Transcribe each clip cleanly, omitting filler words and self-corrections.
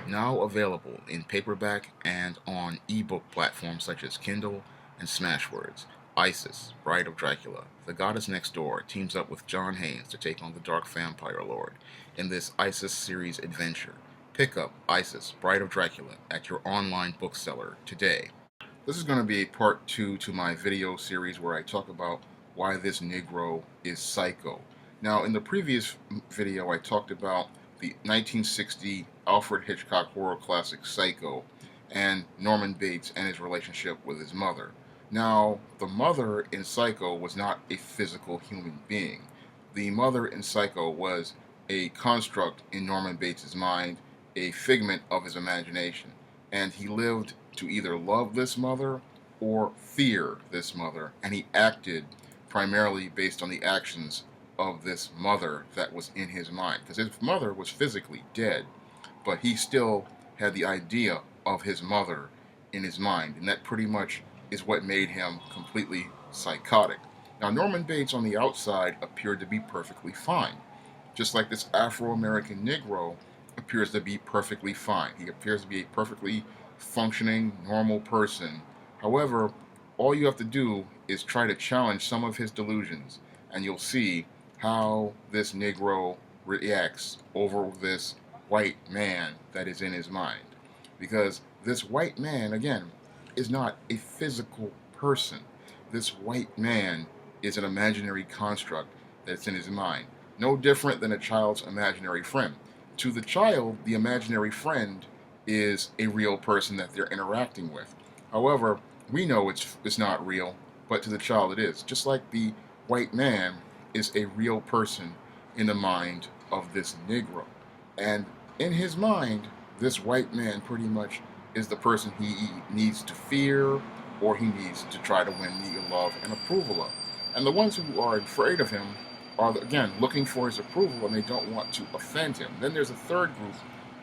Now available in paperback and on ebook platforms such as Kindle and Smashwords. Isis, Bride of Dracula. The Goddess Next Door teams up with John Haynes to take on the Dark Vampire Lord in this Isis series adventure. Pick up Isis, Bride of Dracula at your online bookseller today. This is going to be a part two to my video series where I talk about why this Negro is psycho. Now, in the previous video, I talked about the 1960 Alfred Hitchcock horror classic Psycho and Norman Bates and his relationship with his mother. Now, the mother in Psycho was not a physical human being. The mother in Psycho was a construct in Norman Bates' mind, a figment of his imagination, and he lived to either love this mother or fear this mother, and he acted primarily based on the actions of this mother that was in his mind. Because his mother was physically dead, but he still had the idea of his mother in his mind, and that pretty much is what made him completely psychotic. Now, Norman Bates on the outside appeared to be perfectly fine, just like this Afro American Negro appears to be perfectly fine. He appears to be a perfectly functioning, normal person. However, all you have to do is try to challenge some of his delusions, and you'll see how this Negro reacts over this white man that is in his mind. Because this white man, again, is not a physical person. This white man is an imaginary construct that's in his mind. No different than a child's imaginary friend. To the child, the imaginary friend is a real person that they're interacting with. However, we know it's not real, but to the child it is. Just like the white man is a real person in the mind of this Negro. And in his mind, this white man pretty much is the person he needs to fear or he needs to try to win the love and approval of. And the ones who are afraid of him are, again, looking for his approval and they don't want to offend him. Then there's a third group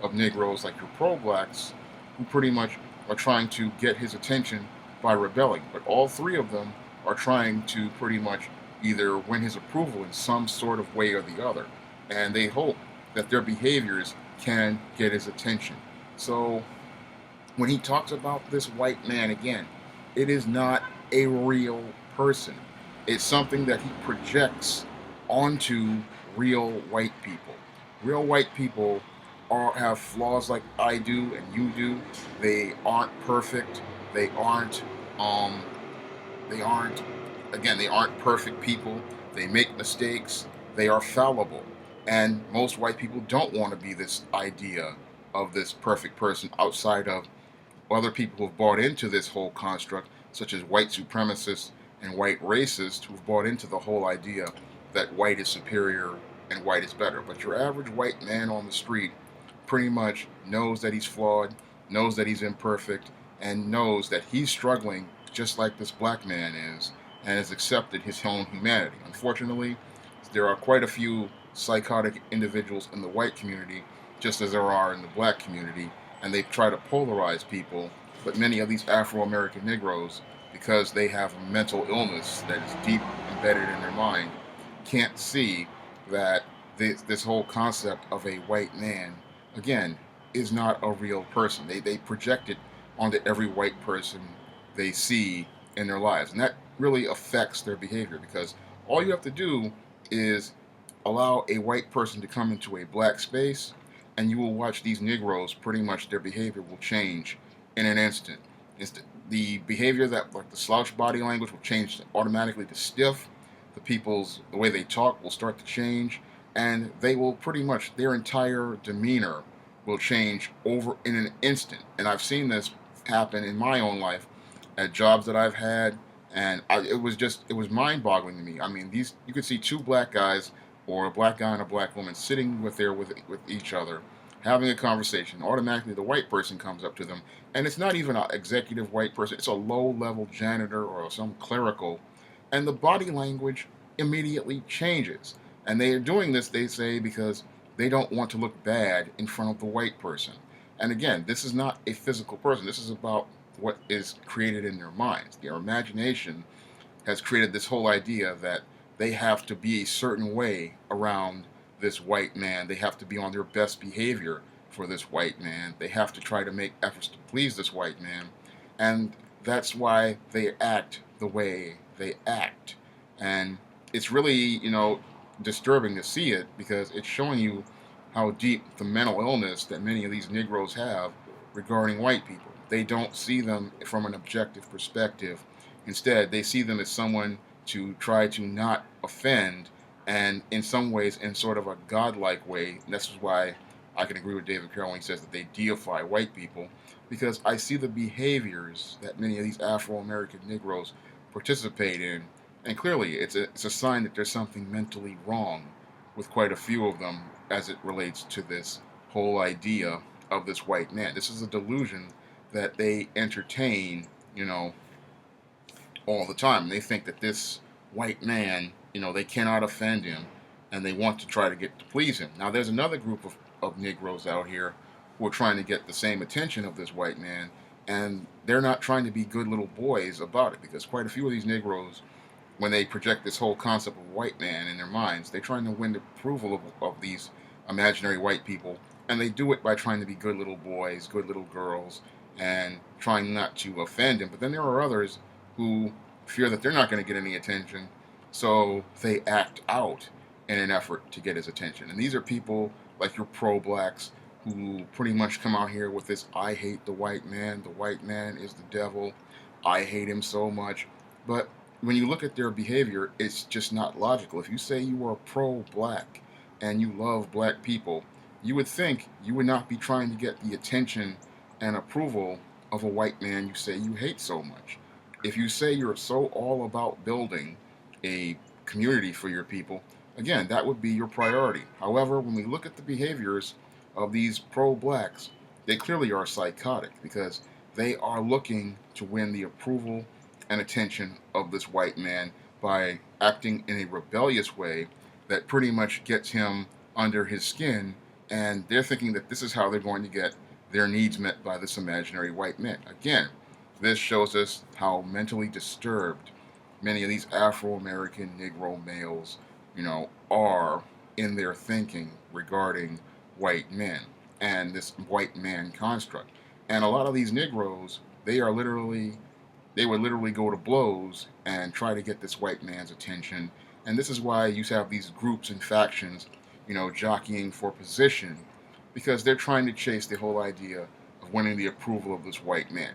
of Negroes, like your pro-blacks, who pretty much are trying to get his attention by rebelling. But all three of them are trying to pretty much either win his approval in some sort of way or the other. And they hope that their behaviors can get his attention. So when he talks about this white man again, it is not a real person. It's something that he projects onto real white people. Real white people have flaws like I do and you do. They aren't perfect. They aren't um they aren't again, they aren't perfect people. They make mistakes. They are fallible. And most white people don't want to be this idea of this perfect person outside of other people who have bought into this whole construct, such as white supremacists and white racists who've bought into the whole idea that white is superior and white is better. But your average white man on the street pretty much knows that he's flawed, knows that he's imperfect, and knows that he's struggling just like this black man is, and has accepted his own humanity. Unfortunately, there are quite a few psychotic individuals in the white community, just as there are in the black community, and they try to polarize people. But many of these Afro American Negroes, because they have a mental illness that is deep embedded in their mind, can't see that this whole concept of a white man, again, is not a real person. They project it onto every white person they see in their lives. And that really affects their behavior because all you have to do is allow a white person to come into a black space and you will watch these Negroes, pretty much their behavior will change in an instant. It's the behavior that, like the slouch body language, will change automatically to stiff. The way they talk will start to change, and they will pretty much, their entire demeanor will change over in an instant. And I've seen this happen in my own life at jobs that I've had, and it was mind-boggling to me. I mean, you could see two black guys or a black guy and a black woman sitting with each other, having a conversation. Automatically, the white person comes up to them, and it's not even an executive white person. It's a low-level janitor or some clerical, and the body language immediately changes. And they are doing this, they say, because they don't want to look bad in front of the white person. And again, this is not a physical person. This is about what is created in their minds. Their imagination has created this whole idea that they have to be a certain way around this white man. They have to be on their best behavior for this white man. They have to try to make efforts to please this white man. And that's why they act the way they act. And it's really, disturbing to see it because it's showing you how deep the mental illness that many of these Negroes have regarding white people. They don't see them from an objective perspective. Instead, they see them as someone to try to not offend, and in some ways, in sort of a godlike way. And this is why I can agree with David Carroll when he says that they deify white people, because I see the behaviors that many of these Afro-American Negroes participate in, and clearly it's a sign that there's something mentally wrong with quite a few of them as it relates to this whole idea of this white man. This is a delusion that they entertain, all the time. They think that this white man, they cannot offend him, and they want to try to get to please him. Now, there's another group of Negroes out here who are trying to get the same attention of this white man, and they're not trying to be good little boys about it, because quite a few of these Negroes, when they project this whole concept of white man in their minds, they're trying to win the approval of these imaginary white people, and they do it by trying to be good little boys, good little girls, and trying not to offend him. But then there are others who fear that they're not going to get any attention, so they act out in an effort to get his attention. And these are people like your pro-blacks who pretty much come out here with this, I hate the white man is the devil, I hate him so much. But when you look at their behavior, it's just not logical. If you say you are pro-black and you love black people, you would think you would not be trying to get the attention and approval of a white man you say you hate so much. If you say you're so all about building a community for your people, again, that would be your priority. However, when we look at the behaviors of these pro-blacks, they clearly are psychotic because they are looking to win the approval and attention of this white man by acting in a rebellious way that pretty much gets him under his skin, and they're thinking that this is how they're going to get their needs met by this imaginary white man. Again, this shows us how mentally disturbed many of these Afro-American Negro males, are in their thinking regarding white men and this white man construct. And a lot of these Negroes, they would literally go to blows and try to get this white man's attention. And this is why you have these groups and factions, jockeying for position, because they're trying to chase the whole idea of winning the approval of this white man.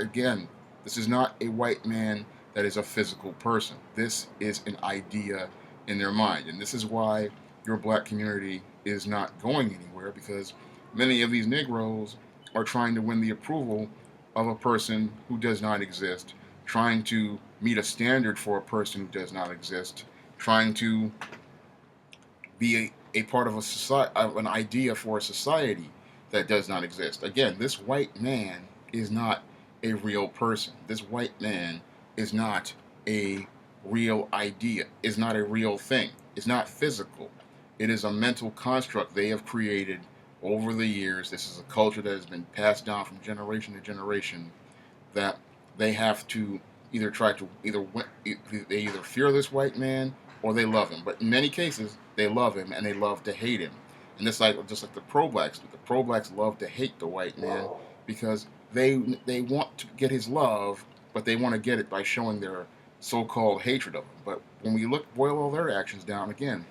Again, this is not a white man that is a physical person. This is an idea in their mind. And this is why your black community is not going anywhere, because many of these Negroes are trying to win the approval of a person who does not exist, trying to meet a standard for a person who does not exist, trying to be a part of a society, of an idea for a society that does not exist. Again, this white man is not a real person. This white man is not a real idea, is not a real thing, is not physical. It is a mental construct they have created over the years. This is a culture that has been passed down from generation to generation, that they have to they either fear this white man or they love him. But in many cases, they love him and they love to hate him. And just like the pro-blacks, love to hate the white man because they want to get his love, but they want to get it by showing their so-called hatred of him. But when we boil all their actions down again,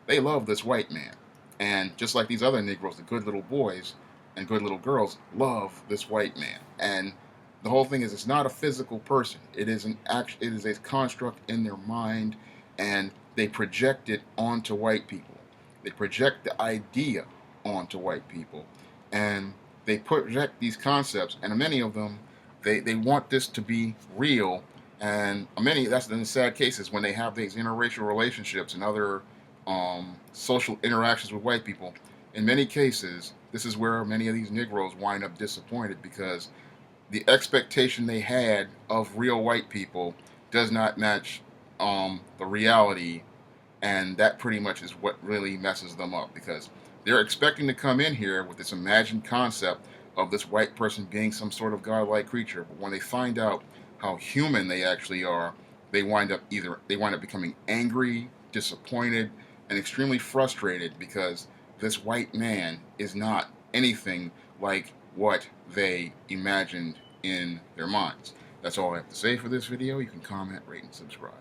they love this white man. And just like these other Negroes, the good little boys and good little girls love this white man. And the whole thing is, it's not a physical person. It is it is a construct in their mind, and they project it onto white people. They project the idea onto white people, and they project these concepts. And many of them, they want this to be real. And that's in the sad cases when they have these interracial relationships and other social interactions with white people. In many cases, this is where many of these Negroes wind up disappointed, because the expectation they had of real white people does not match the reality, and that pretty much is what really messes them up, because they're expecting to come in here with this imagined concept of this white person being some sort of godlike creature, but when they find out how human they actually are, they wind up becoming angry, disappointed, and extremely frustrated, because this white man is not anything like what they imagined in their minds. That's all I have to say for this video. You can comment, rate, and subscribe.